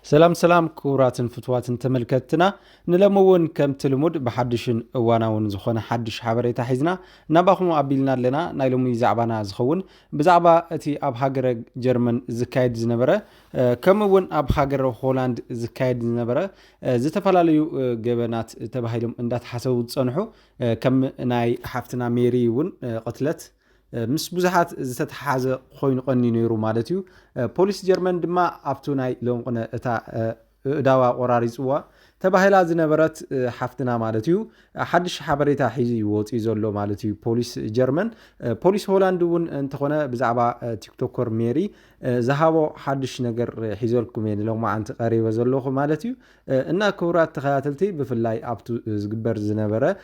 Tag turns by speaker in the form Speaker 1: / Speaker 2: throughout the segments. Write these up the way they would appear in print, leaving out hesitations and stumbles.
Speaker 1: سلام كوراتن فتواتن تملكتنا نلمون كم تلمود بحدشن واناون زخون حدش حبريتا حيزنا نباخمو قبلنا لنا نايلومي زعبانا زخون بزعبا اتي اب هاجر جرمن زكايد زنبره كمون اب هاجر هولاند زكايد زنبره زتفلاليو جبنات تباهيلم اندات حسو تصنحو كم ناي حفتنا ميري ون قتلت مس بزحات زتتحازه خوين قني نيرو مالتيو بوليس جرمن دما ابتو ناي لون قنا اتا داوا قراري صوا تباهلا زنبرت حفتنا مالتيو حدش حبريتا حيزي وصي زلو مالتيو بوليس جرمن بوليس هولاند ون انتخونه بزعبا تيك توكر ميري زهابو حدش نجر حيزلكم يعني لو ما انت قريبه زلوخ مالتيو ان كورات تخاتلتي بفلاي ابتو زغبر زنبره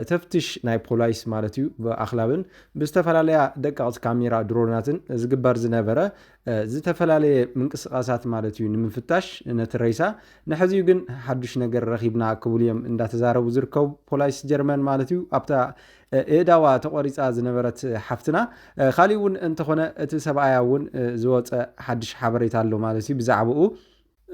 Speaker 1: تفتش ناي بولايس مالتيو باخلابن بستفلاليا دقات كاميرا دروناتن زغبر زنبره زتفلالي منقسقاسات مالتيو نمفتاش نتريسا نحزيو جن حدش نجر رخيبنا كبوليم اندا تزاربو زركو بولايس جرمن مالتيو ابتا ايداوا تقوريصا زنبرت حفتنا خاليون انتخونه ات سبعاياون زوص حدش حبريتا الله مالتي بزعبو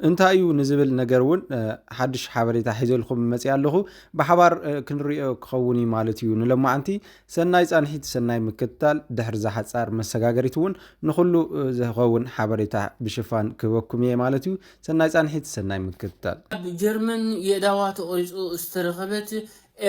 Speaker 1: انتايو نزبل نجرون حدش حبريتا حيزلكم مصي ኣለኹ بحبار كنريو كخوني مالتيو نلما انتي سناي صانحيت سناي مكتال دحر زحصار مسغاغريتون نخلو زخون حبريتا بشفان كبكم مالتيو سناي صانحيت سناي مكتال
Speaker 2: جرمن يداوات اوريصو استرخبت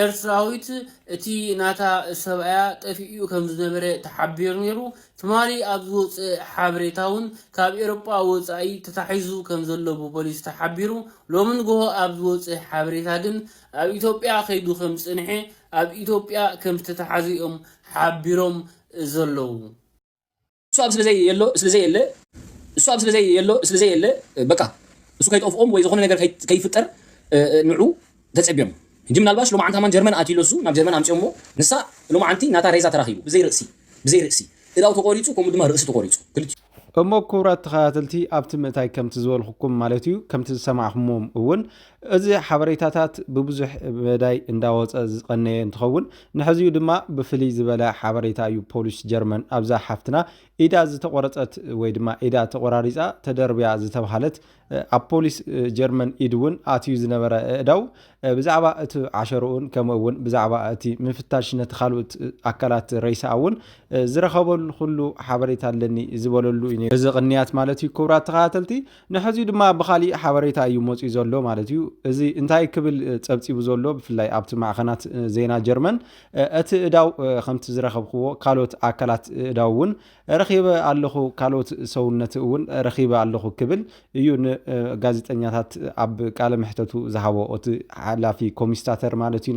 Speaker 2: ኤርትራዊት እቲ ናታ ሰብኣያ ጠፊኡ ከም ዝነበረ ተሓቢሩ ነይሩ ትማሊ ኣብ ዝወፅእ ሓበሬታውን ካብ ኤሮጳ ወፃኢ ተታሒዙ ከም ዘሎ ፖሊስ ተሓቢሩ ሎምን ጎሆ ኣብ ዝወፅእ ሓበሬታ ግን ኣብ ኢትዮጵያ ከይዱ ከም ዝፅንሐ ኣብ ኢትዮጵያ ከም ተታሓዚኦም ሓቢሮም ዘለው
Speaker 3: እሱ ኣብ ስለዘይ የለ በቃ እሱ ከይጠፍኦም ወይ ዝኾነ ነገር ከይፍጠር ንዑ ተጸቢዮም እንጂ ምናልባሽ ሎማዓንቲ ማን ጀርመን አቲሎሱ ናብ ጀርመን አምጪሞ ንሳ ሎማዓንቲ ናታ ሬዛ ተራኺቡ ብዘይ ርእሲ እዳው ተቆሪጹ ከም ድማ ርእሲ ተቆሪጹ
Speaker 1: እሞ ኩራት ተኸታተልቲ ኣብቲ ምእታይ ከምቲ ዝበልኩኩም ማለት እዩ ከምቲ ዝሰማዕኹሞም እውን እዚ ሓበሬታታት ብብዙሕ መዳይ እንዳወፀ ዝቐነየ እንትኸውን ንሕዚኡ ድማ ብፍልይ ዝበለ ሓበሬታ እዩ ፖሊስ ጀርመን ኣብዛ ሓፍትና ኢዳ ዝተቆረፀት ወይ ድማ ኢዳ ተቆራሪፃ ተደርብያ ዝተባሃለት ኣብ ፖሊስ ጀርመን ኢድ እውን ኣትዩ ዝነበረ እዳው ብዛዕባ እቲ ዓሸሩኡን ከምኡውን ብዛዕባ እቲ ምፍታሽ ነቲ ካልኦት ኣካላት ረይሳ እውን ዝረኸበሉ ኩሉ ሓበሬታ ኣለኒ ዝበለሉ እዩ እዚ ቅንያት ማለት እዩ ክቡራት ተኸታተልቲ ንሕዚኡ ድማ ብኻሊእ ሓበሬታ እዩ መፂኡ ዘሎ ማለት እዩ እዚ እንታይ ክብል ፀብፂቡ ዘሎ ብፍላይ ኣብቲ ማዕኸናት ዜና ጀርመን እቲ እዳው ከምቲ ዝረኸብክዎ ካልኦት ኣካላት እዳው እውን ረኺበ ኣለኹ ካልኦት ሰውነት እውን ረኺበ ኣለኹ ክብል እዩ ንጋዜጠኛታት ኣብ ቃለ መሕተቱ ዝሃቦ እቲ ሓላፊ ኮሚስታተር ማለት እዩ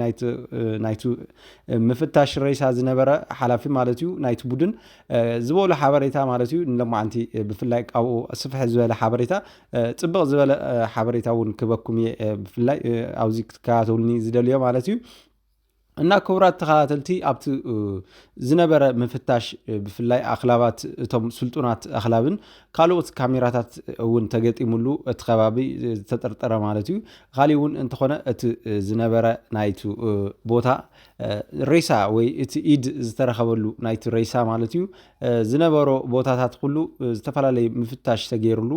Speaker 1: ናይቱ ምፍታሽ ረይሳ ዝነበረ ሓላፊ ማለት እዩ ናይቲ ቡድን ዝበሉ ሓበሬታ ማለት እዩ ንለማዓንቲ ብፍላይ ኣብኡ ስፍሕ ዝበለ ሓበሬታ ጽብቕ ዝበለ ሓበሬታ እውን ክበኩም ብፍላይ ኣብዚ ክትከታተሉኒ ዝደልዮ ማለት እዩ እና ክቡራት ተኸታተልቲ ኣብቲ ዝነበረ ምፍታሽ ብፍላይ ኣኽላባት እቶም ስልጡናት ኣኽላብን ካልኦት ካሜራታት እውን ተገጢሙሉ እቲ ከባቢ ዝተጠርጠረ ማለት እዩ ካሊእ እውን እንተኾነ እቲ ዝነበረ ናይቱ ቦታ ሬሳ ወይ እቲ ኢድ ዝተረኸበሉ ናይቲ ሬሳ ማለት እዩ ዝነበሮ ቦታታት ኩሉ ዝተፈላለየ ምፍታሽ ተገይሩሉ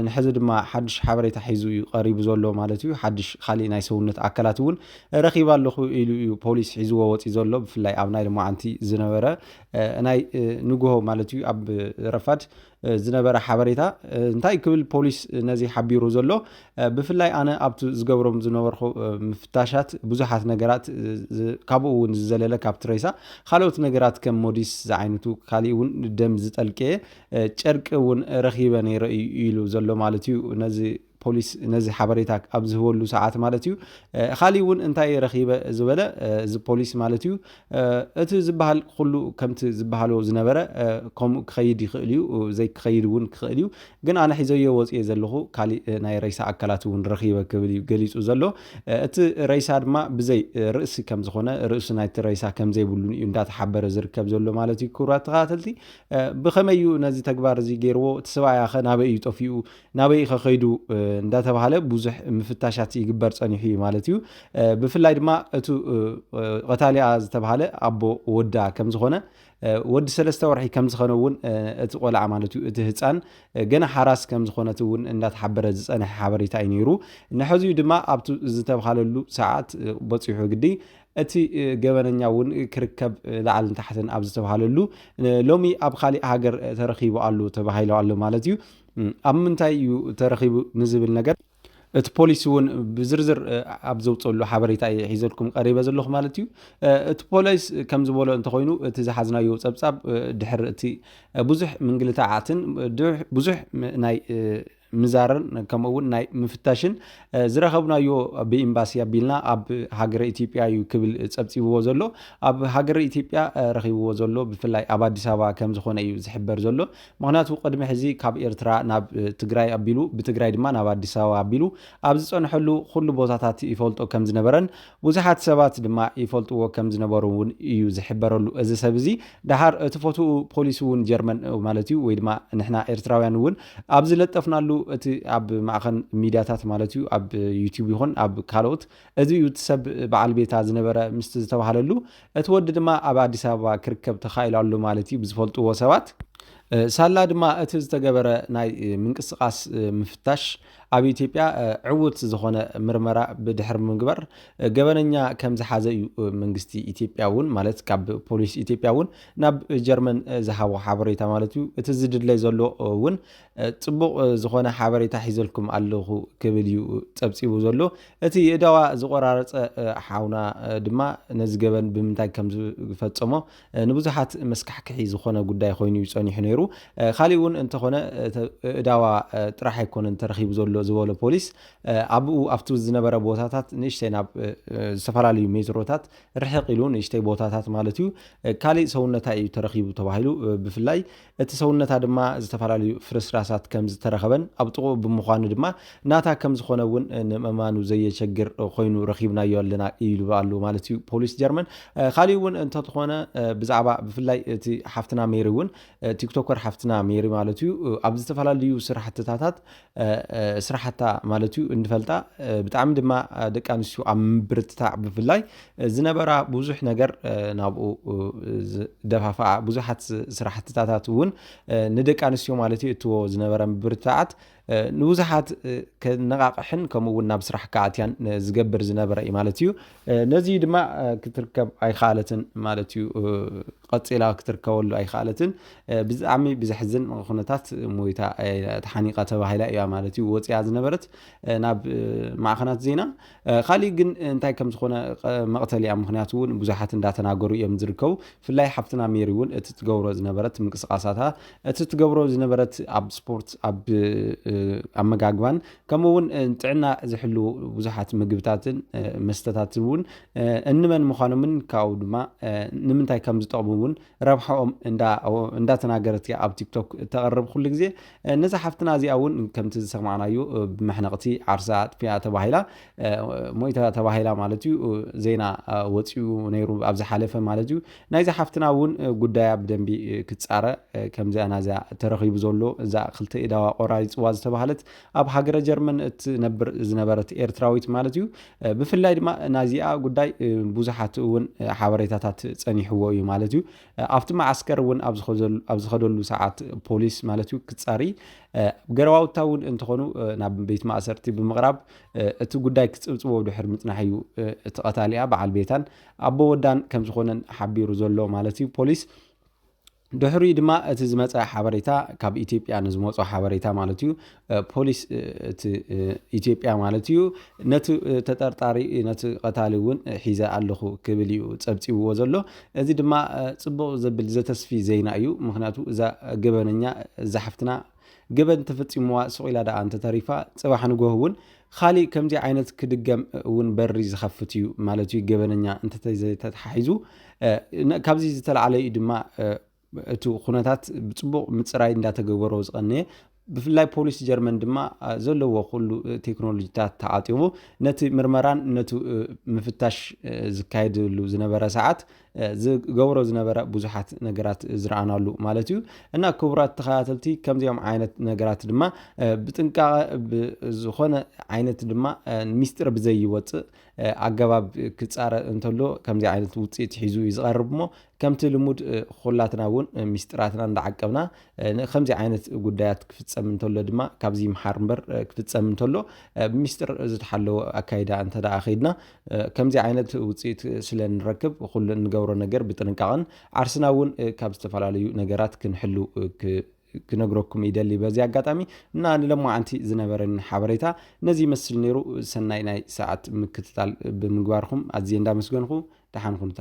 Speaker 1: ንሕዚ ድማ ሓድሽ ሓበሬታ ሒዙ እዩ ቀሪቡ ዘሎ ማለት እዩ ሓድሽ ካሊእ ናይ ሰውነት ኣካላት እውን ረኺባ ኣለኹ ኢሉ እዩ ፖሊስ ሒዝዎ ወፂ ዘሎ ብፍላይ ኣብ ናይ ልማዓንቲ ዝነበረ ናይ ንግሆ ማለት እዩ ኣብ ረፋድ ዝነበረ ሓበሬታ እንታይ ክብል ፖሊስ ነዚ ሓቢሩ ዘሎ ብፍላይ ኣነ ኣብቲ ዝገብሮም ዝነበርኩ ምፍታሻት ብዙሓት ነገራት ካብኡ እውን ዝዘለለ ካብቲ ሬሳ ካልኦት ነገራት ከም ሞዲስ ዝዓይነቱ ካሊእ እውን ደም ዝጠልቀየ ጨርቂ እውን ረኺበ ነይረ ኢሉ ዘሎ ማለት እዩ ነዚ ፖሊስ ነዚ ሓበሬታ ኣብ ዝህበሉ ሰዓት ማለት እዩ ካሊእ እውን እንታይ ረኺበ ዝበለ እዚ ፖሊስ ማለት እዩ እቲ ዝበሃል ኩሉ ከምቲ ዝበሃሎ ዝነበረ ከምኡ ክኸይድ ይኽእል እዩ ዘይክኸይድ እውን ክኽእል እዩ ግን ኣነ ሒዘዮ ወፅየ ዘለኹ ካሊእ ናይ ረይሳ ኣካላት እውን ረኺበ ክብል እዩ ገሊፁ ዘሎ እቲ ረይሳ ድማ ብዘይ ርእሲ ከም ዝኾነ ርእሲ ናይቲ ረይሳ ከም ዘይብሉ እዩ እንዳተሓበረ ዝርከብ ዘሎ ማለት እዩ ክቡራት ተኸታተልቲ ብኸመይ እዩ ነዚ ተግባር እዚ ገይርዎ እቲ ሰብኣይ ኸ ናበይ እዩ ጠፊኡ ናበይ ከኸይዱ እንዳተባሃለ ብዙሕ ምፍታሻት ይግበር ፀኒሑ እዩ ማለት እዩ ብፍላይ ድማ እቲ ቀታሊያ ዝተባሃለ ኣቦ ወዳ ከም ዝኾነ ወዲ 3 ወርሒ ከም ዝኸነውን እቲ ቆልዓ ማለት እዩ እቲ ህፃን ገና ሓራስ ከም ዝኾነት እውን እንዳተሓበረ ዝፀንሐ ሓበሬታ እዩ ነይሩ ንሕዚኡ ድማ ኣብቲ ዝተባሃለሉ ሰዓት በፂሑ ግዲ እቲ ገበነኛ እውን ክርከብ ላዕልን ታሕትን ኣብ ዝተባሃለሉ ሎሚ ኣብ ካሊእ ሃገር ተረኺቡ ኣሎ ተባሂሉ ኣሎ ማለት እዩ ኣብ ምንታይ እዩ ተረኺቡ ንዝብል ነገር እቲ ፖሊስ እውን ብዝርዝር ኣብ ዘውፅሉ ሓበሬታ ሒዘልኩም ቀሪበ ዘለኹ ማለት እዩ እቲ ፖሊስ ከም ዝበሎ እንተኮይኑ እቲ ዝሓዝናዮ ፀብጻብ ድሕሪ እቲ ብዙሕ ምንግልታዓትን ብዙሕ ናይ ምዛርን ከምኡውን ናይ ምፍታሽን ዝረኸብናዮ ብኤምባሲ ኣቢልና ኣብ ሃገረ ኢትዮጵያ እዩ ክብል ፀብፂብዎ ዘሎ ኣብ ሃገረ ኢትዮጵያ ረኺብዎ ዘሎ ብፍላይ ኣብ ኣዲስ ኣበባ ከም ዝኾነ እዩ ዝሕበር ዘሎ ምክንያቱ ቅድሚ ሕዚ ካብ ኤርትራ ናብ ትግራይ ኣቢሉ ብትግራይ ድማ ናብ ኣዲስ ኣበባ ኣቢሉ ኣብ ዝፀንሐሉ ኩሉ ቦታታት ይፈልጦ ከም ዝነበረን ብዙሓት ሰባት ድማ ይፈልጥዎ ከም ዝነበሩ እውን እዩ ዝሕበረሉ እዚ ሰብ እዚ ድሓር እቲ ፎቶኡ ፖሊስ እውን ጀርመን ማለት እዩ ወይ ድማ ንሕና ኤርትራውያን እውን ኣብ ዝለጠፍናሉ እቲ ኣብ ማእኸን ሚድያታት ማለት እዩ ኣብ ዩቲዩብ ይኹን ኣብ ካልኦት እዚ እዩ ሰብ በዓል ቤታ ዝነበረ ምስ ዝተባሃለሉ እቲ ወዲ ድማ ኣብ ኣዲስ ኣበባ ክርከብ ተኻኢሉ ኣሎ ማለት እዩ ብዝፈልጥዎ ሰባት ሳላ ድማ እቲ ዝተገበረ ናይ ምንቅስቃስ ምፍታሽ ኣብ ኢትዮጵያ ዕውት ዝኾነ ምርመራ ብድሕሪ ምግባር ገበነኛ ከም ዝሓዘ እዩ መንግስቲ ኢትዮጵያ እውን ማለት ካብ ፖሊስ ኢትዮጵያ እውን ናብ ጀርመን ዝሃቦ ሓበሬታ ማለት እዩ እቲ ዝድለይ ዘሎ እውን ጽቡቕ ዝኾነ ሓበሬታ ሒዘልኩም ኣለኹ ክብል እዩ ፀብፂቡ ዘሎ እቲ እዳዋ ዝቆራረፀ ሓውና ድማ ነዚ ገበን ብምንታይ ከም ዝፈጸሞ ንብዙሓት መስካሕክሒ ዝኾነ ጉዳይ ኮይኑ ይጸኒሑ ነይሩ ካሊእ እውን እንተኾነ እዳዋ ጥራሕ ኣይኮነን ተረኺቡ ዘሎ ዝበሎ ፖሊስ ኣብኡ ኣብቲ ዝነበረ ቦታታት ንእሽተይ ናብ ዝተፈላለዩ ሜትሮታት ርሕቕ ኢሉ ንእሽተይ ቦታታት ማለት እዩ ካሊእ ሰውነታ እዩ ተረኺቡ ተባሂሉ ብፍላይ እቲ ሰውነታ ድማ ዝተፈላለዩ ፍርስራሳት ከም ዝተረኸበን ኣብ ጥቑ ብምዃኑ ድማ ናታ ከም ዝኾነ እውን ንመማኑ ዘየቸግር ኮይኑ ረኺብናዮ ኣለና ኢሉ ኣሎ ማለት እዩ ፖሊስ ጀርመን ካሊእ እውን እንተኾነ ብዛዕባ ብፍላይ እቲ ሓፍትና ሜሪ እውን ቲክቶከር ሓፍትና ሜሪ ማለት እዩ ኣብ ዝተፈላለዩ ስራሕትታት ስራሕታ ማለት እዩ እንፈልጣ ብጣዕሚ ድማ ደቂ ኣንስትዮ ኣብ ምብርትታዕ ብፍላይ ዝነበራ ብዙሕ ነገር ናብኡ ደፋፋ ብዙሓት ስራሕትታት እውን ንደቂ ኣንስትዮ ማለት እዩ እትዎ ዝነበረ ምብርትታዓት ንብዙሓት ከነቃቅሕን ከምኡውን ናብ ስራሕ ከኣትያን ዝገብር ዝነበረ እዩ ማለት እዩ ነዚ ድማ ክትርከብ ኣይከኣለትን ማለት እዩ ቀፂላ ክትርከበሉ ኣይከኣለትን ብጣዕሚ ብዘሕዝን ኩነታት ሞይታ ተሓኒቃ ተባሂላ እያ ማለት እዩ ወፂያ ዝነበረት ናብ ማዕኸናት ዜና ካሊእ ግን እንታይ ከም ዝኾነ መቕተል እያ ምክንያቱ እውን ብዙሓት እንዳተናገሩ እዮም ዝርከቡ ፍላይ ሓፍትና ሜሪ እውን እቲ ትገብሮ ዝነበረት ምንቅስቃሳታ እቲ ትገብሮ ዝነበረት ኣብ ስፖርት ኣብ ኣመጋግባን ከምኡውን ጥዕና ዝሕሉ ብዙሓት ምግብታትን መስተታትን እውን እንመን ምዃኖምን ካብኡ ድማ ንምንታይ ከም ዝጠቕሙ እውን ረብሓኦም እንዳተናገረት እያ ኣብ ቲክቶክ ተቐርብ ኩሉ ግዜ ነዛ ሓፍትና እዚኣ እውን ከምቲ ዝሰማዕናዮ ብመሕነቕቲ ዓርሳ ጥፍያ ተባሂላ ሞይታ ተባሂላ ማለት እዩ ዜና ወፂኡ ነይሩ ኣብ ዝሓለፈ ማለት እዩ ናይዛ ሓፍትና እውን ጉዳያ ብደንቢ ክትፃረ ከምዚኣ ናዛ ተረኺቡ ዘሎ እዛ ክልተ ኢዳዋ ቆራሪፅዋ ዝተባሃለት ኣብ ሃገረ ጀርመን እትነብር ዝነበረት ኤርትራዊት ማለት እዩ ብፍላይ ድማ ናዚኣ ጉዳይ ብዙሓት እውን ሓበሬታታት ፀኒሕዎ እዩ ማለት እዩ ኣብቲ ማዓስከር እውን ኣብ ዝኸደሉ ሰዓት ፖሊስ ማለት እዩ ክፃሪ ገረዋውታ እውን እንትኾኑ ናብ ቤት ማእሰርቲ ብምቕራብ እቲ ጉዳይ ክፅብፅቦ ድሕሪ ምፅናሕ እዩ እቲ ቀታሊኣ በዓል ቤታን ኣቦ ወዳን ከም ዝኾነን ሓቢሩ ዘሎ ማለት እዩ ፖሊስ ድሕሪ ድማ እቲ ዝመፀ ሓበሬታ ካብ ኢትዮጵያ ንዝመፀ ሓበሬታ ማለት እዩ ፖሊስ እቲ ኢትዮጵያ ማለት እዩ ነቲ ተጠርጣሪ ነቲ ቀታሊ እውን ሒዘ ኣለኹ ክብል እዩ ፀብፂብዎ ዘሎ እዚ ድማ ፅቡቕ ዘብል ዘተስፊ ዜና እዩ ምክንያቱ እዛ ገበነኛ እዛ ሓፍትና ገበን ተፈፂምዋ ስቑኢላ ዳኣ እንተተሪፋ ፅባሕ ንጎህ እውን ካሊእ ከምዚ ዓይነት ክድገም እውን በሪ ዝኸፍት እዩ ማለት እዩ ገበነኛ እንተተተሓሒዙ ካብዚ ዝተለዓለ እዩ ድማ እቲ ኩነታት ብፅቡቕ ምፅራይ እንዳተገበሮ ዝቐነየ ብፍላይ ፖሊስ ጀርመን ድማ ዘለዎ ኩሉ ቴክኖሎጂታት ተዓጢቑ ነቲ ምርመራን ነቲ ምፍታሽ ዝካየድሉ ዝነበረ ሰዓት ዝገብሮ ዝነበረ ብዙሓት ነገራት ዝረኣናሉ ማለት እዩ እና ክቡራት ተኸታተልቲ ከምዚኦም ዓይነት ነገራት ድማ ብጥንቃቐ ዝኾነ ዓይነት ድማ ሚስጥር ብዘይወፅእ ኣገባብ ክፃረ እንተሎ ከምዚ ዓይነት ውፅኢት ሒዙ እዩ ዝቐርብ ሞ ከምቲ ልሙድ ኩላትና እውን ሚስጥራትና እንዳዓቀብና ከምዚ ዓይነት ጉዳያት ክፍፀም እንተሎ ድማ ካብዚ መሓር እምበር ክፍፀም እንተሎ ሚስጥር ዝተሓለወ ኣካይዳ እንተዳ ኸይድና ከምዚ ዓይነት ውፅኢት ስለ ንረክብ ኩሉ እንገብሮ ነገር ብጥንቃቐን ዓርስና እውን ካብ ዝተፈላለዩ ነገራት ክንሕሉ ክነግረኩም ይደሊ በዚ ኣጋጣሚ እና ንለማዓንቲ ዝነበረን ሓበሬታ ነዚ ይመስል ነይሩ። ሰናይ ናይ ሰዓት ምክትታል ብምግባርኩም ኣዝየ እንዳመስገንኩ ደሓን ኩንታ